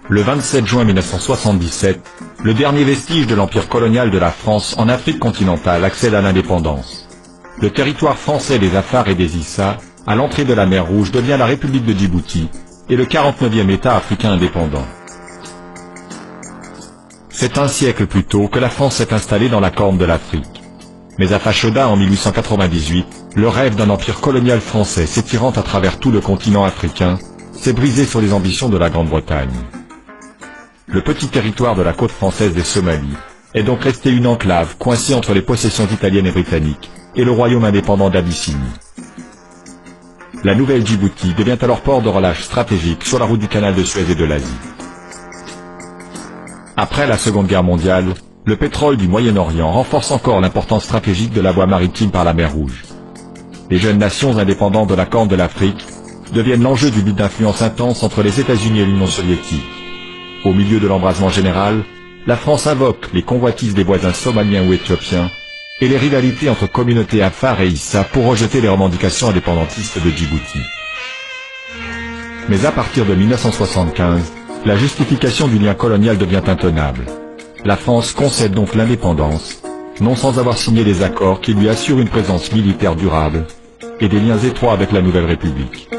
Le 27 juin 1977, le dernier vestige de l'empire colonial de la France en Afrique continentale accède à l'indépendance. Le territoire français des Afar et des Issa, à l'entrée de la mer Rouge, devient la République de Djibouti, et le 49e État africain indépendant. C'est un siècle plus tôt que la France s'est installée dans la Corne de l'Afrique. Mais à Fashoda en 1898, le rêve d'un empire colonial français s'étirant à travers tout le continent africain, s'est brisé sur les ambitions de la Grande-Bretagne. Le petit territoire de la côte française des Somalies est donc resté une enclave coincée entre les possessions italiennes et britanniques et le royaume indépendant d'Abyssinie. La nouvelle Djibouti devient alors port de relâche stratégique sur la route du canal de Suez et de l'Asie. Après la Seconde Guerre mondiale, le pétrole du Moyen-Orient renforce encore l'importance stratégique de la voie maritime par la mer Rouge. Les jeunes nations indépendantes de la Corne de l'Afrique deviennent l'enjeu du but d'influence intense entre les États-Unis et l'Union soviétique. Au milieu de l'embrasement général, la France invoque les convoitises des voisins somaliens ou éthiopiens et les rivalités entre communautés Afar et Issa pour rejeter les revendications indépendantistes de Djibouti. Mais à partir de 1975, la justification du lien colonial devient intenable. La France concède donc l'indépendance, non sans avoir signé des accords qui lui assurent une présence militaire durable et des liens étroits avec la Nouvelle République.